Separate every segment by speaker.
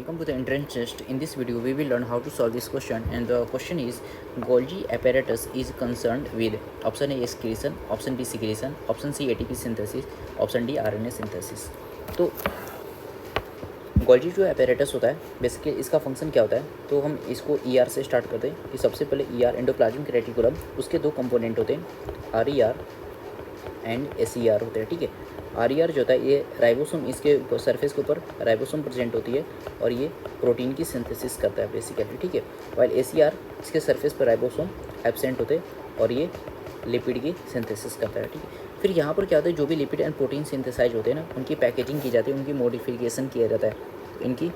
Speaker 1: Welcome to the entrance test. In this video, we will learn how to solve this question, and the question is Golgi apparatus is concerned with option A excretion, option B secretion, option C ATP synthesis, option D RNA synthesis. तो Golgi जो apparatus होता है basically इसका function क्या होता है, तो हम इसको ER से स्टार्ट करते हैं कि सबसे पहले ER एंडोप्लाज्मिक रेटिकुलम, उसके दो कंपोनेंट होते हैं RER एंड SER होते हैं। ठीक है, RER जो होता है ये राइबोसोम, इसके सरफेस के ऊपर राइबोसोम प्रेजेंट होती है और ये प्रोटीन की सिंथेसिस करता है बेसिकली। ठीक है, वाइल SER इसके सरफेस पर राइबोसोम एब्सेंट होते हैं और ये लिपिड की सिंथेसिस करता है। ठीक है, फिर यहाँ पर क्या होता है, जो भी लिपिड एंड प्रोटीन सिंथेसाइज होते हैं ना, उनकी पैकेजिंग की जाती है, उनकी मॉडिफिकेशन किया जाता है, इनकी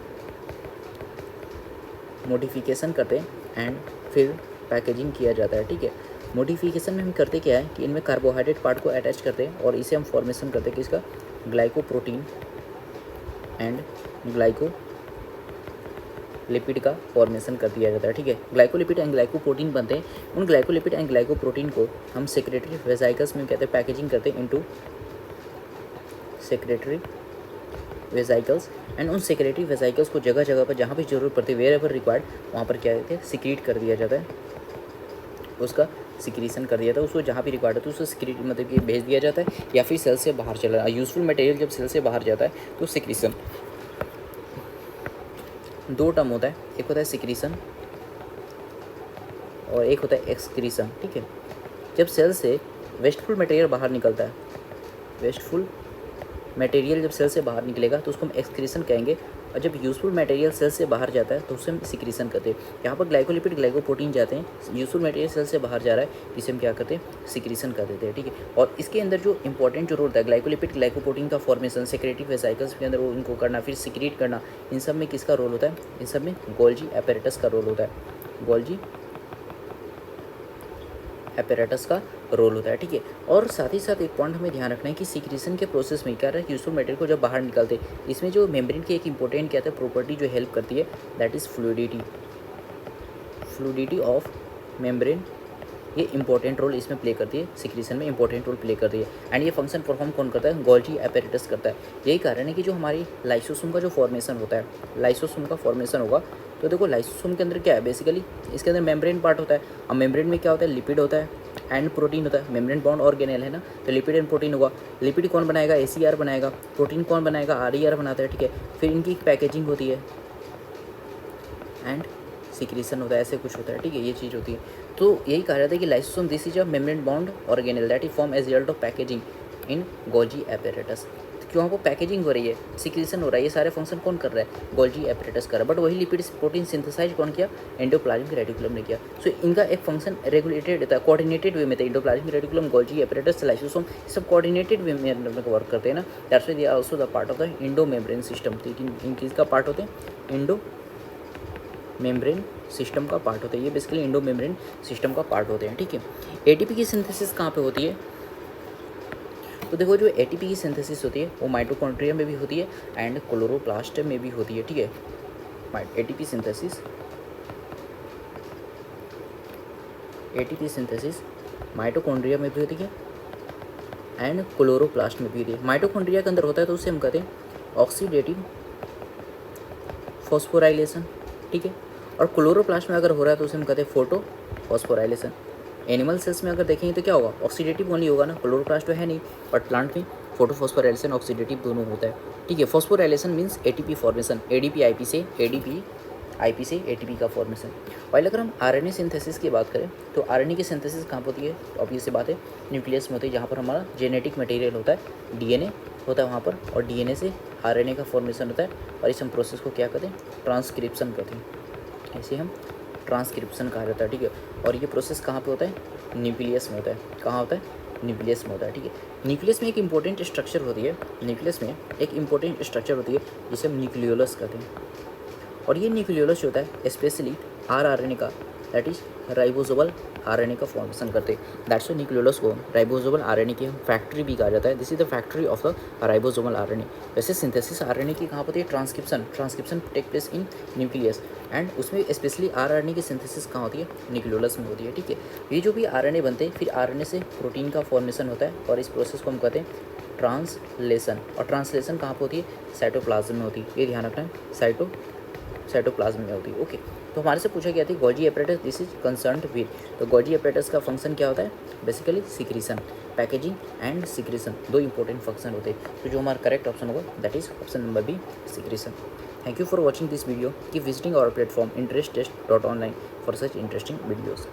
Speaker 1: मॉडिफिकेशन करते हैं एंड फिर पैकेजिंग किया जाता है। ठीक है, मॉडिफिकेशन में हम करते क्या है कि इनमें कार्बोहाइड्रेट पार्ट को अटैच करते हैं और इसे हम फॉर्मेशन करते हैं कि इसका ग्लाइकोप्रोटीन एंड ग्लाइको लिपिड का फॉर्मेशन कर दिया जाता है। ठीक है, ग्लाइकोलिपिड एंड ग्लाइकोप्रोटीन बनते हैं, उन ग्लाइकोलिपिड एंड ग्लाइकोप्रोटीन को हम सेक्रेटरी वेसाइकल्स में कहते हैं पैकेजिंग करते हैं इनटू सेक्रेटरी वेसाइकल्स एंड उन सेक्रेटरी वेसाइकल्स को जगह जगह पर जहाँ भी जरूरत पड़ती है, वेयर एवर रिक्वायर्ड, वहाँ पर क्या कहते हैं सिक्रीट कर दिया जाता है, उसका सिक्रीशन कर दिया था, उसको जहाँ भी रिक्वायर्ड होता है उसको सिक्रीट मतलब कि भेज दिया जाता है या फिर सेल से बाहर चला। यूजफुल मटेरियल जब सेल से बाहर जाता है तो सिक्रीशन, दो टर्म होता है, एक होता है सिक्रीशन और एक होता है एक्सक्रीशन। ठीक है, जब सेल से वेस्टफुल मटेरियल बाहर निकलता है, वेस्टफुल मटेरियल जब सेल से बाहर निकलेगा तो उसको हम एक्सक्रीशन कहेंगे, और जब यूजफुल मटेरियल सेल से बाहर जाता है तो उसे हम सिक्रीशन करते हैं। यहाँ पर ग्लाइकोलिपिड ग्लाइकोप्रोटीन जाते हैं, यूजफुल मटेरियल सेल से बाहर जा रहा है, इसे हम क्या करते हैं सिक्रीशन कर देते हैं। ठीक है, और इसके अंदर जो इंपॉर्टेंट जो रोल होता है ग्लाइकोलिपिड ग्लाइकोप्रोटीन का फॉर्मेशन, सेक्रेटरी वेसाइकल्स के अंदर वो इनको करना, फिर सिक्रीट करना, इन सब में किसका रोल होता है, इन सब में गोल्जी apparatus का रोल होता है, गोल्जी apparatus का रोल होता है। ठीक है, और साथ ही साथ एक पॉइंट हमें ध्यान रखना है कि सिक्रीशन के प्रोसेस में क्या रहा है, यूजफुल मटेरियल को जब बाहर निकालते हैं, इसमें जो मेम्ब्रेन की एक इंपॉर्टेंट क्या था प्रॉपर्टी जो हेल्प करती है, that is fluidity, fluidity of membrane, ये इंपॉर्टेंट रोल इसमें प्ले करती है, सिक्रीशन में इंपॉर्टेंट रोल प्ले करती है। एंड ये फंक्शन परफॉर्म कौन करता है, गोल्जी apparatus करता है। यही कारण है कि जो हमारी लाइसोसोम का जो फॉर्मेशन होता है, लाइसोसोम का फॉर्मेशन होगा, तो देखो लाइसोसोम के अंदर क्या है, बेसिकली इसके अंदर मेम्ब्रेन पार्ट होता है। अब मेम्ब्रेन में क्या होता है, लिपिड होता है एंड प्रोटीन होता है, मेम्ब्रेन बॉन्ड ऑर्गेनेल है ना, तो लिपिड एंड प्रोटीन होगा। लिपिड कौन बनाएगा, SER बनाएगा, प्रोटीन कौन बनाएगा, RER बनाता है। ठीक है, फिर इनकी पैकेजिंग होती है एंड सिक्रीशन होता है, ऐसे कुछ होता है। ठीक है, ये चीज़ होती है। तो यही कहा जाता है कि lysosome this is a membrane bond organelle that is form as result of packaging in Golgi apparatus। क्यों वो पैकेजिंग हो रही है, सिक्रीशन हो रहा है, ये सारे फंक्शन कौन कर रहा है, गोल्जी apparatus कर रहा है। बट वही लिपिड प्रोटीन सिंथेसाइज कौन किया, एंडोप्लाज्मिक रेटिकुलम ने किया। सो इनका एक फंक्शन रेगुलेटेड होता है, कोऑर्डिनेटेड वे में था। Endoplasmic reticulum, Golgi apparatus, lysosome, सब कोऑर्डिनेटेड वे में वर्क करते हैं ना, that's why they are also the part of the endomembrane system. तो इन किसका पार्ट होते हैं, इंडो मेम्ब्रेन सिस्टम का पार्ट होता है, ये बेसिकली इंडो मेम्ब्रेन सिस्टम का पार्ट होते हैं। ठीक है, ATP की सिंथेसिस कहाँ पे होती है, तो देखो जो ATP की सिंथेसिस होती है वो माइटोकॉन्ड्रिया में भी होती है एंड क्लोरोप्लास्ट में भी होती है। ठीक है, ATP सिंथेसिस माइटोकॉन्ड्रिया में भी होती है एंड क्लोरोप्लास्ट में भी होती है। माइटोकॉन्ड्रिया के अंदर होता है तो उसे हम कहते हैं ऑक्सीडेटिव फॉस्फोराइलेशन। ठीक है, और क्लोरोप्लास्ट में अगर हो रहा है तो उसे हम कहते हैं फोटो फॉस्फोराइलेशन। एनिमल सेल्स में अगर देखेंगे तो क्या होगा, ऑक्सीडेटिव ओनली होगा ना, क्लोरोप्लास्ट तो है नहीं, बट प्लांट में फोटो फॉस्फोराइलेशन ऑक्सीडेटिव दोनों होता है। ठीक है, phosphorylation means ATP formation, ADP IP से ATP का फॉर्मेशन। और अगर हम RNA सिंथेसिस की बात करें तो RNA की सिंथेसिस कहाँ होती है, तो ऑब्वियस सी बात है न्यूक्लियस में होती है, जहाँ पर हमारा जेनेटिक मटेरियल होता है, DNA होता है वहाँ पर, और DNA से RNA का फॉर्मेशन होता है, और इस हम प्रोसेस को क्या कहते हैं, ट्रांसक्रिप्शन कहते हैं, ऐसे हम ट्रांसक्रिप्शन कहा जाता है। ठीक है, और ये प्रोसेस कहाँ पे होता है, न्यूक्लियस में होता है। कहाँ होता है, न्यूक्लियस में होता है। ठीक है, न्यूक्लियस में एक इंपॉर्टेंट स्ट्रक्चर होती है, न्यूक्लियस में एक इंपॉर्टेंट स्ट्रक्चर होती है जिसे हम न्यूक्लियोलस कहते हैं, और ये न्यूक्लियोलस होता है स्पेशली rRNA का, दैट इज राइबोसोमल RNA का फॉर्मेशन करते हैं। दैट्स व्हाई न्यूक्लियोलस को राइबोसोमल RNA की फैक्ट्री भी कहा जाता है, this is the factory of the ribosomal RNA। वैसे सिंथेसिस RNA की कहाँ होती है, transcription take place in nucleus, and उसमें स्पेशली rRNA की सिंथेसिस कहाँ होती है, न्यूक्लियोलस में होती है। ठीक है, ये जो भी RNA बनते हैं, फिर RNA से प्रोटीन का फॉर्मेशन होता है, और इस प्रोसेस को हम कहते हैं ट्रांसलेशन, और ट्रांसलेशन कहाँ पर होती है, साइटोप्लाज्म में होती है, ये ध्यान रखना है, साइटोप्लाज्म साइटोप्लाज्म में होती है। ओके, तो हमारे से पूछा गया था Golgi apparatus this is concern with, तो गोल्जी एपरेटस का फंक्शन क्या होता है, basically secretion, packaging and secretion, दो इंपॉर्टेंट फंक्शन होते हैं। तो जो हमारा करेक्ट ऑप्शन होगा that is option number B, secretion. Thank you for watching this video. Keep visiting our platform interestest.online for such interesting videos.